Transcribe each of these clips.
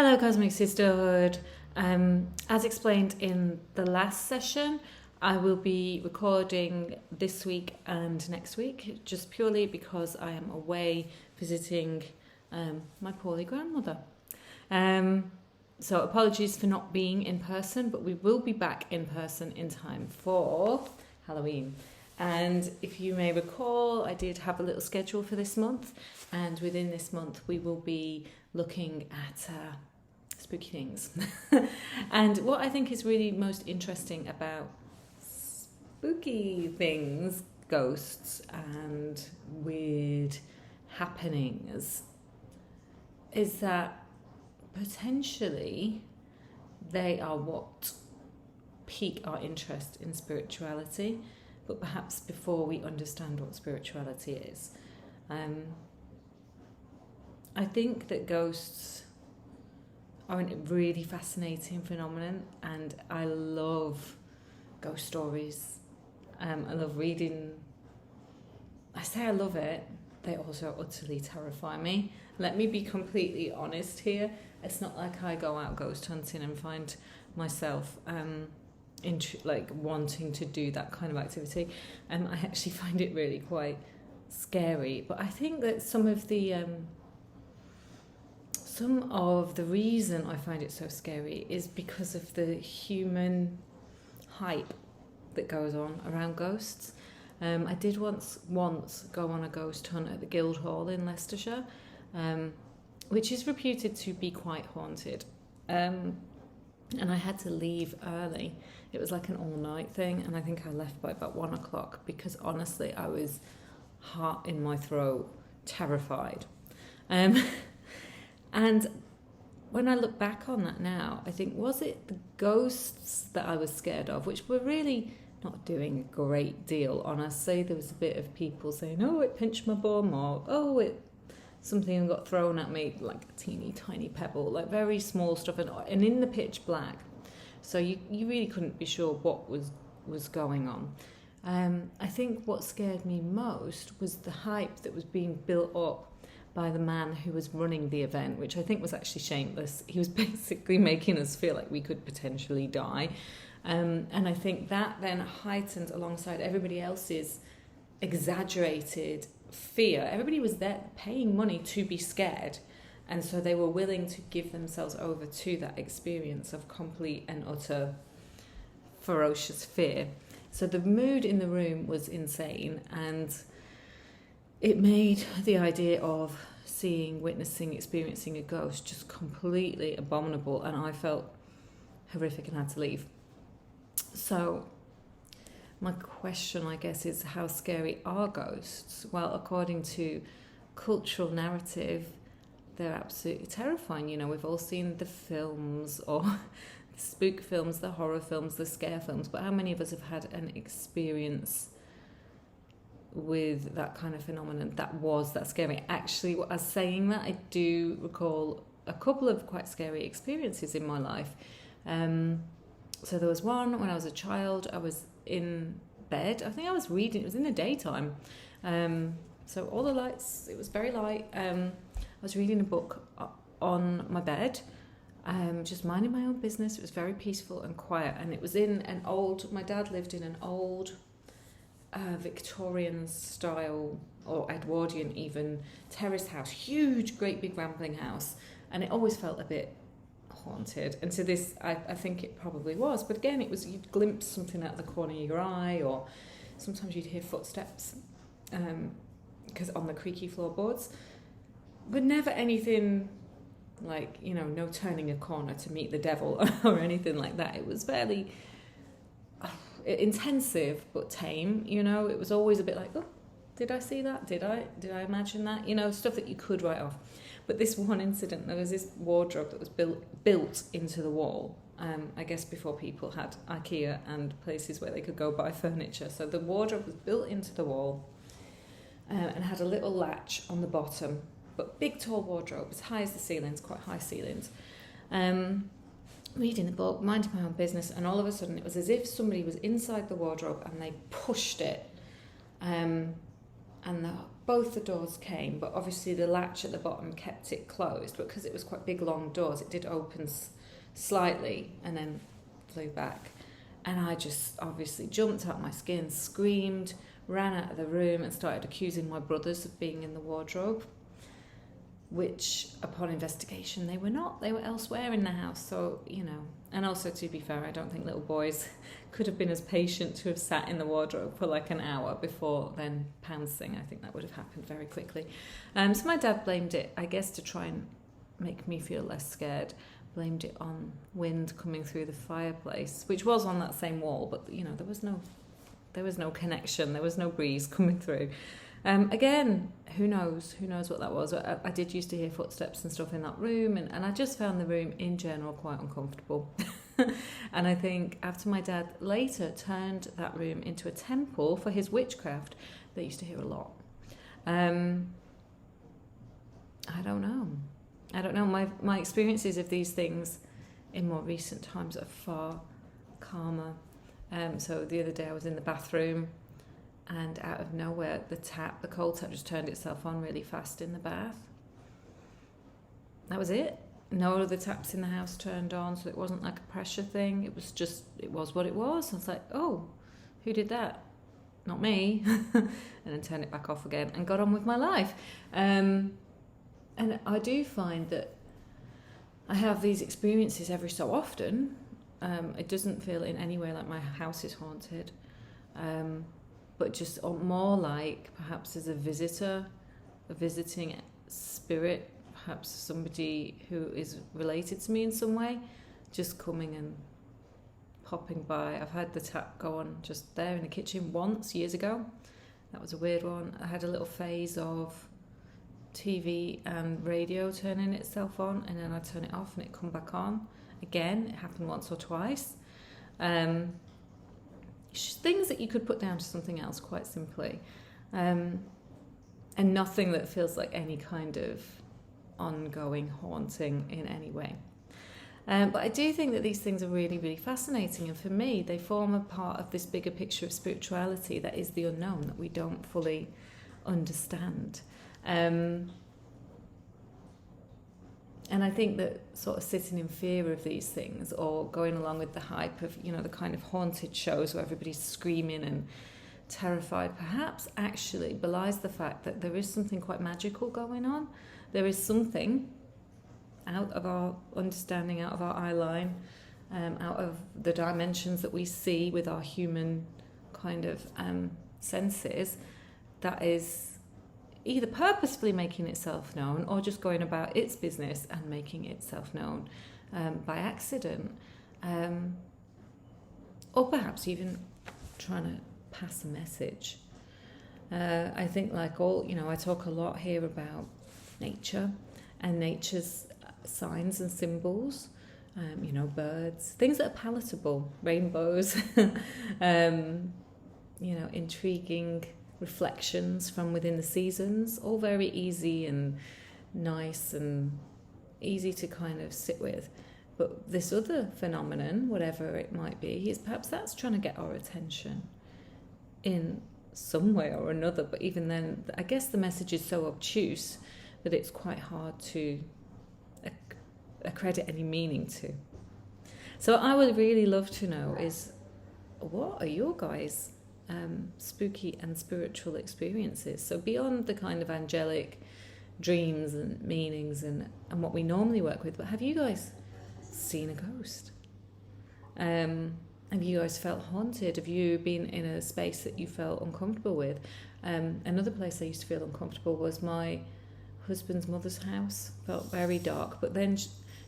Hello, Cosmic Sisterhood. As explained in the last session, I will be recording this week and next week just purely because I am away visiting my poorly grandmother. So apologies for not being in person, but we will be back in person in time for Halloween. And if you may recall, I did have a little schedule for this month, and within this month we will be looking at spooky things. And what I think is really most interesting about spooky things, ghosts and weird happenings, is that potentially they are what pique our interest in spirituality, but perhaps before we understand what spirituality is. I think that ghosts are a really fascinating phenomenon, and I love ghost stories. I love reading. I say I love it, they also utterly terrify me. Let me be completely honest here. It's not like I go out ghost hunting and find myself wanting to do that kind of activity. I actually find it really quite scary. But I think that some of the reason I find it so scary is because of the human hype that goes on around ghosts. I did once go on a ghost hunt at the Guildhall in Leicestershire, which is reputed to be quite haunted. And I had to leave early. It was like an all-night thing, and I think I left by about 1 o'clock because honestly I was heart in my throat, terrified. And when I look back on that now, I think, was it the ghosts that I was scared of, which were really not doing a great deal, honestly. There was a bit of people saying, oh, it pinched my bum, or something got thrown at me, like a teeny tiny pebble, like very small stuff, and in the pitch black. So you really couldn't be sure what was going on. I think what scared me most was the hype that was being built up by the man who was running the event, which I think was actually shameless. He was basically making us feel like we could potentially die. And I think that then heightened alongside everybody else's exaggerated fear. Everybody was there paying money to be scared, and so they were willing to give themselves over to that experience of complete and utter ferocious fear. So the mood in the room was insane, and it made the idea of seeing, witnessing, experiencing a ghost just completely abominable, and I felt horrific and had to leave. So my question, I guess, is how scary are ghosts? Well, according to cultural narrative, they're absolutely terrifying. You know, we've all seen the films, or the spook films, the horror films, the scare films, but how many of us have had an experience with that kind of phenomenon that was that scary? Actually, as saying that, I do recall a couple of quite scary experiences in my life. So there was one when I was a child. I was in bed. I think I was reading. It was in the daytime. So all the lights, it was very light. I was reading a book on my bed, just minding my own business. It was very peaceful and quiet. And it was in my dad lived in an old Victorian style, or Edwardian even, terrace house. Huge, great big rambling house. And it always felt a bit haunted, and to this I think it probably was, but again it was, you'd glimpse something out of the corner of your eye, or sometimes you'd hear footsteps because on the creaky floorboards, but never anything like, you know, no turning a corner to meet the devil or anything like that. It was fairly intensive but tame, you know. It was always a bit like, oh, did I see that, did I imagine that, you know, stuff that you could write off. But this one incident, there was this wardrobe that was built into the wall. I guess before people had IKEA and places where they could go buy furniture. So the wardrobe was built into the wall and had a little latch on the bottom. But big, tall wardrobe, as high as the ceilings, quite high ceilings. Reading the book, minding my own business, and all of a sudden it was as if somebody was inside the wardrobe and they pushed it. And the both the doors came, but obviously the latch at the bottom kept it closed. But because it was quite big, long doors, it did open slightly and then flew back. And I just obviously jumped out my skin, screamed, ran out of the room and started accusing my brothers of being in the wardrobe, which upon investigation they were not. They were elsewhere in the house. So, you know, and also to be fair, I don't think little boys could have been as patient to have sat in the wardrobe for like an hour before then pouncing. I think that would have happened very quickly. So my dad blamed it, I guess, to try and make me feel less scared, blamed it on wind coming through the fireplace, which was on that same wall, but you know, there was no connection, there was no breeze coming through. Again, who knows what that was. I did used to hear footsteps and stuff in that room, and I just found the room in general quite uncomfortable. And I think after my dad later turned that room into a temple for his witchcraft, they used to hear a lot. I don't know. My experiences of these things in more recent times are far calmer. So the other day I was in the bathroom, and out of nowhere the cold tap just turned itself on really fast in the bath. That was it. No other taps in the house turned on, so it wasn't like a pressure thing. It was what it was. I was like, oh, who did that? Not me. And then turned it back off again and got on with my life. And I do find that I have these experiences every so often. It doesn't feel in any way like my house is haunted, but just more like perhaps as a visitor, a visiting spirit, perhaps somebody who is related to me in some way, just coming and popping by. I've had the tap go on just there in the kitchen once, years ago. That was a weird one. I had a little phase of TV and radio turning itself on, and then I'd turn it off and it'd come back on again. It happened once or twice. Things that you could put down to something else quite simply, and nothing that feels like any kind of ongoing haunting in any way. But I do think that these things are really, really fascinating, and for me they form a part of this bigger picture of spirituality that is the unknown, that we don't fully understand. And I think that sort of sitting in fear of these things, or going along with the hype of, you know, the kind of haunted shows where everybody's screaming and terrified, perhaps actually belies the fact that there is something quite magical going on. There is something out of our understanding, out of our eye line, out of the dimensions that we see with our human kind of senses, that is either purposefully making itself known or just going about its business and making itself known by accident, or perhaps even trying to pass a message. I think, like all, you know, I talk a lot here about nature and nature's signs and symbols, you know, birds, things that are palatable, rainbows, you know, intriguing reflections from within the seasons, all very easy and nice and easy to kind of sit with. But this other phenomenon, whatever it might be, is perhaps that's trying to get our attention in some way or another. But even then, I guess the message is so obtuse that it's quite hard to accredit any meaning to. So I would really love to know is, what are your guys' spooky and spiritual experiences? So beyond the kind of angelic dreams and meanings and what we normally work with, but have you guys seen a ghost? Have you guys felt haunted? Have you been in a space that you felt uncomfortable with? Another place I used to feel uncomfortable was my husband's mother's house. Felt very dark, but then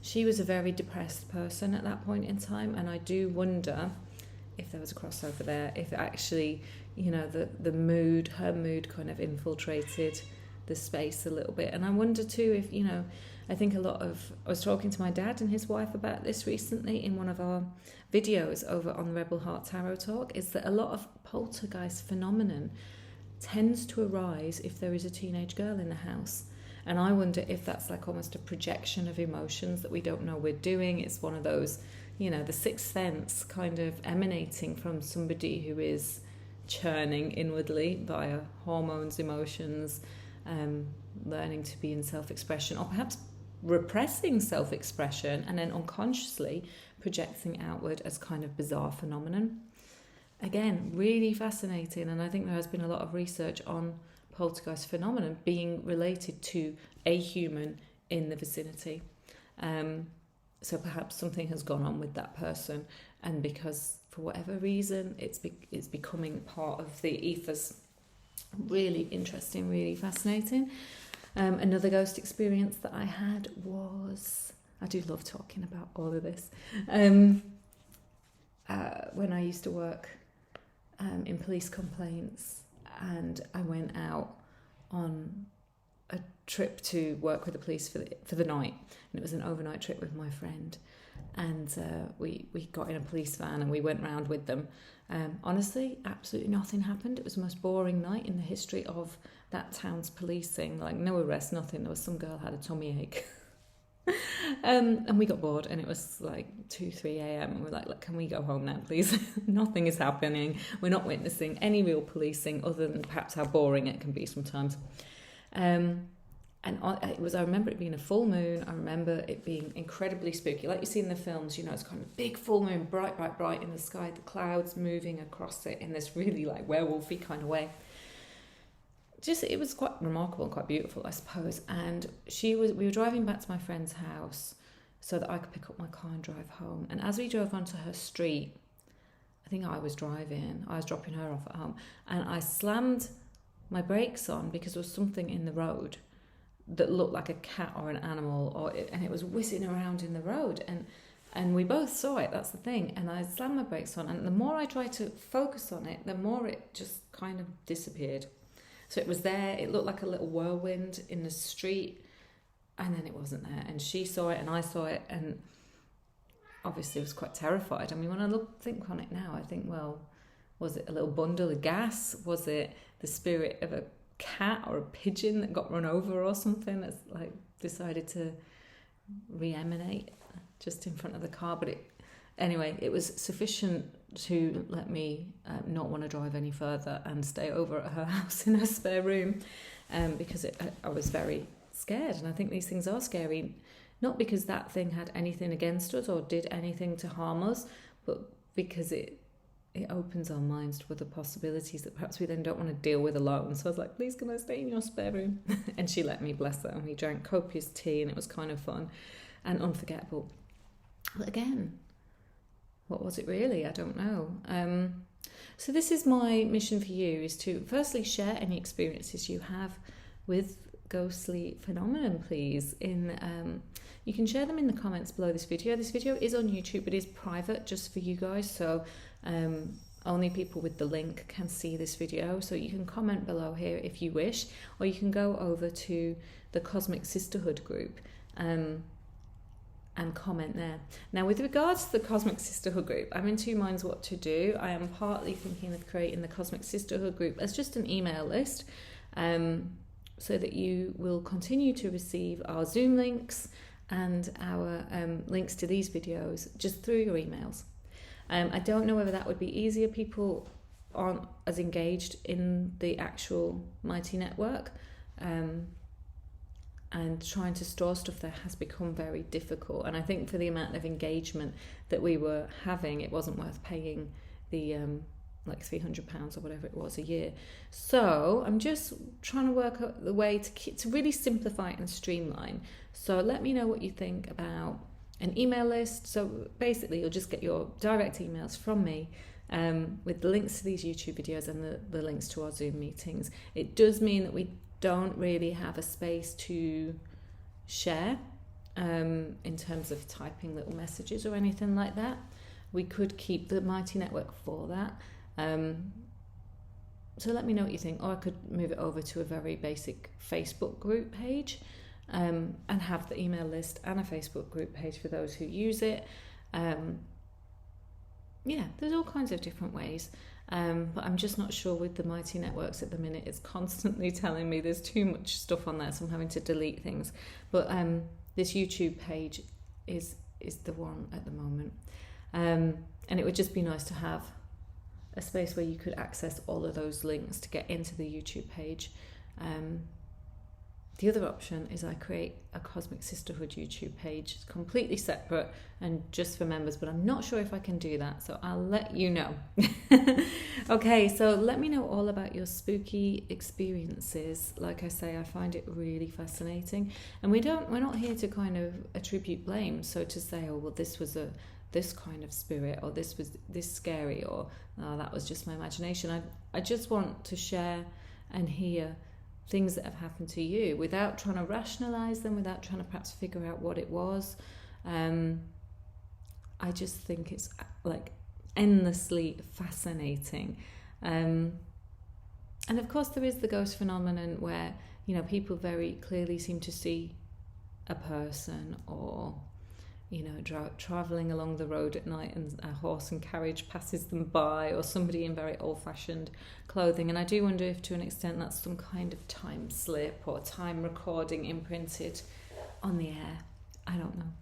she was a very depressed person at that point in time, and I do wonder if there was a crossover there, if actually, you know, her mood kind of infiltrated the space a little bit. And I wonder too if, you know, I think I was talking to my dad and his wife about this recently in one of our videos over on the Rebel Heart Tarot Talk, is that a lot of poltergeist phenomenon tends to arise if there is a teenage girl in the house. And I wonder if that's like almost a projection of emotions that we don't know we're doing. It's one of those, you know, the sixth sense kind of emanating from somebody who is churning inwardly via hormones, emotions, learning to be in self-expression, or perhaps repressing self-expression and then unconsciously projecting outward as kind of bizarre phenomenon. Again, really fascinating, and I think there has been a lot of research on poltergeist phenomenon being related to a human in the vicinity. So perhaps something has gone on with that person, and because for whatever reason it's becoming part of the ethos. Really interesting, really fascinating. Another ghost experience that I had was, I do love talking about all of this, when I used to work in police complaints, and I went out on a trip to work with the police for the night, and it was an overnight trip with my friend, and we got in a police van and we went round with them. Honestly, absolutely nothing happened. It was the most boring night in the history of that town's policing. Like, no arrest, nothing. There was some girl had a tummy ache. And we got bored, and it was like 2-3 a.m. and we're like, look, can we go home now, please? Nothing is happening. We're not witnessing any real policing other than perhaps how boring it can be sometimes. I remember it being a full moon. I remember it being incredibly spooky, like you see in the films. You know, it's kind of big full moon, bright in the sky, the clouds moving across it in this really like werewolfy kind of way. It was quite remarkable and quite beautiful, I suppose. And we were driving back to my friend's house so that I could pick up my car and drive home. And as we drove onto her street, I think I was dropping her off at home, and I slammed my brakes on because there was something in the road that looked like a cat or an animal, and it was whizzing around in the road, and we both saw it. That's the thing. And I slammed my brakes on, and the more I tried to focus on it, the more it just kind of disappeared. So it was there. It looked like a little whirlwind in the street, and then it wasn't there. And she saw it, and I saw it, and obviously was quite terrified. I mean, when I think on it now, I think, well, was it a little bundle of gas? Was it the spirit of a cat or a pigeon that got run over or something that's like decided to re-emanate just in front of the car? But it was sufficient to let me not want to drive any further and stay over at her house in her spare room, because I was very scared. And I think these things are scary, not because that thing had anything against us or did anything to harm us, but because it opens our minds to other possibilities that perhaps we then don't want to deal with alone. So I was like, please, can I stay in your spare room? And she let me, bless her. And we drank copious tea, and it was kind of fun and unforgettable. But again, what was it really? I don't know. So this is my mission for you, is to firstly share any experiences you have with ghostly phenomenon, please. You can share them in the comments below this video. This video is on YouTube, but it is private just for you guys, so only people with the link can see this video. So you can comment below here if you wish, or you can go over to the Cosmic Sisterhood group and comment there. Now, with regards to the Cosmic Sisterhood group, I'm in two minds what to do. I am partly thinking of creating the Cosmic Sisterhood group as just an email list, so that you will continue to receive our Zoom links and our links to these videos just through your emails. I don't know whether that would be easier. People aren't as engaged in the actual Mighty Network, and trying to store stuff there has become very difficult. And I think for the amount of engagement that we were having, it wasn't worth paying the like £300 or whatever it was a year. So I'm just trying to work out the way to really simplify and streamline. So let me know what you think about an email list. So basically you'll just get your direct emails from me, with the links to these YouTube videos and the links to our Zoom meetings. It does mean that we don't really have a space to share in terms of typing little messages or anything like that. We could keep the Mighty Network for that. So let me know what you think. Or I could move it over to a very basic Facebook group page, and have the email list and a Facebook group page for those who use it. Yeah, there's all kinds of different ways. But I'm just not sure with the Mighty Networks at the minute. It's constantly telling me there's too much stuff on there, so I'm having to delete things. But this YouTube page is the one at the moment. And it would just be nice to have a space where you could access all of those links to get into the YouTube page. The other option is I create a Cosmic Sisterhood YouTube page. It's completely separate and just for members, but I'm not sure if I can do that, so I'll let you know. Okay, so let me know all about your spooky experiences. Like I say, I find it really fascinating. And we're not here to kind of attribute blame, so to say, oh, well, this was this kind of spirit, or this was this scary, or oh, that was just my imagination. I just want to share and hear things that have happened to you without trying to rationalize them, without trying to perhaps figure out what it was. I just think it's like endlessly fascinating. And of course there is the ghost phenomenon where, you know, people very clearly seem to see a person, or, you know, traveling along the road at night and a horse and carriage passes them by, or somebody in very old-fashioned clothing. And I do wonder if to an extent that's some kind of time slip or time recording imprinted on the air. I don't know.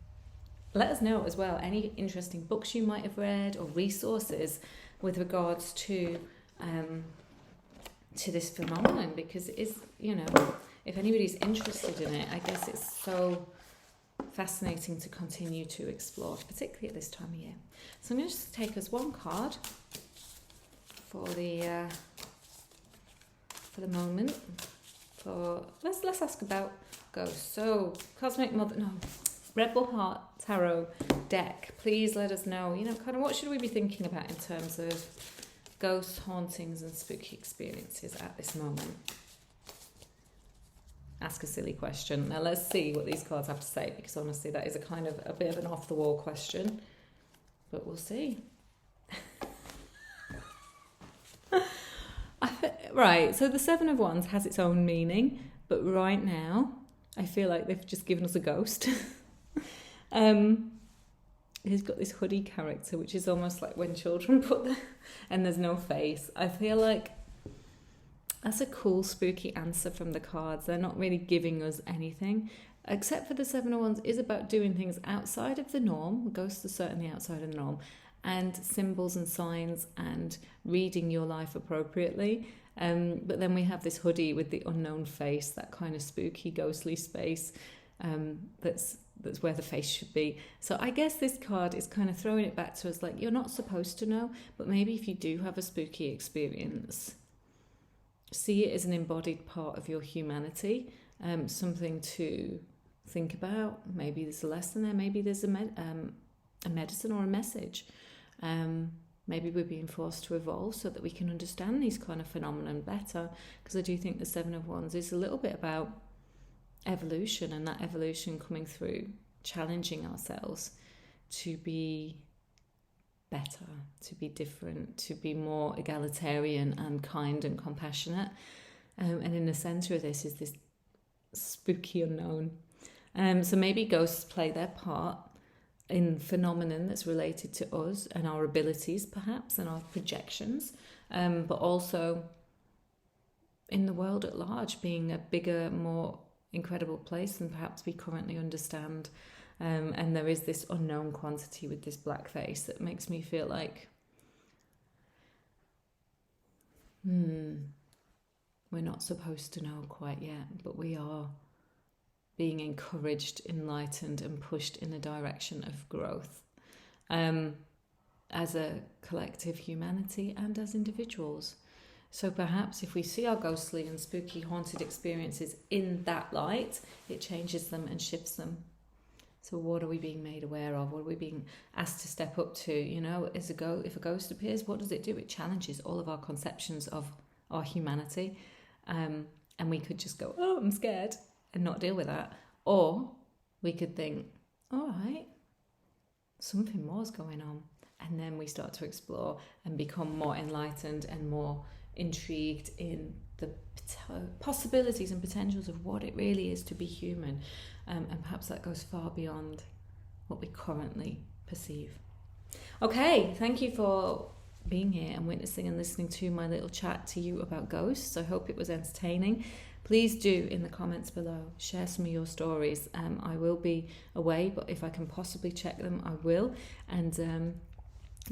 Let us know as well any interesting books you might have read or resources with regards to this phenomenon, because it is, you know, if anybody's interested in it, I guess it's so fascinating to continue to explore, particularly at this time of year. So I'm going to just take us one card for the moment. Let's ask about ghosts. So Cosmic Mother, no, Rebel Heart Tarot deck. Please let us know, you know, kind of what should we be thinking about in terms of ghosts, hauntings, and spooky experiences at this moment. Ask a silly question. Now let's see what these cards have to say, because honestly that is a kind of a bit of an off the wall question, but we'll see. Right, so the Seven of Wands has its own meaning, but right now I feel like they've just given us a ghost. He's got this hoodie character, which is almost like when children put the, and there's no face. I feel like that's a cool, spooky answer from the cards. They're not really giving us anything, except for the Seven of Wands is about doing things outside of the norm. Ghosts are certainly outside of the norm, and symbols and signs and reading your life appropriately. But then we have this hoodie with the unknown face, that kind of spooky, ghostly space. That's where the face should be. So I guess this card is kind of throwing it back to us, like, you're not supposed to know, but maybe if you do have a spooky experience, see it as an embodied part of your humanity, something to think about. Maybe there's a lesson there, maybe there's a medicine or a message. Maybe we're being forced to evolve so that we can understand these kind of phenomena better, because I do think the Seven of Wands is a little bit about evolution, and that evolution coming through challenging ourselves to be better, to be different, to be more egalitarian and kind and compassionate. And in the centre of this is this spooky unknown. So maybe ghosts play their part in phenomenon that's related to us and our abilities, perhaps, and our projections, but also in the world at large, being a bigger, more incredible place than perhaps we currently understand. And there is this unknown quantity with this black face that makes me feel like we're not supposed to know quite yet, but we are being encouraged, enlightened, and pushed in a direction of growth, as a collective humanity and as individuals. So perhaps if we see our ghostly and spooky haunted experiences in that light, it changes them and shifts them. So what are we being made aware of? What are we being asked to step up to? You know, if a ghost appears, what does it do? It challenges all of our conceptions of our humanity. And we could just go, oh, I'm scared, and not deal with that. Or we could think, all right, something more's going on. And then we start to explore and become more enlightened and more intrigued in the possibilities and potentials of what it really is to be human. And perhaps that goes far beyond what we currently perceive. Okay, thank you for being here and witnessing and listening to my little chat to you about ghosts. I hope it was entertaining. Please do, in the comments below, share some of your stories. I will be away, but if I can possibly check them, I will. And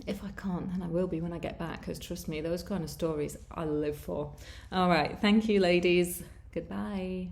If I can't, then I will be when I get back, because trust me, those kind of stories I live for. All right. Thank you, ladies. Goodbye.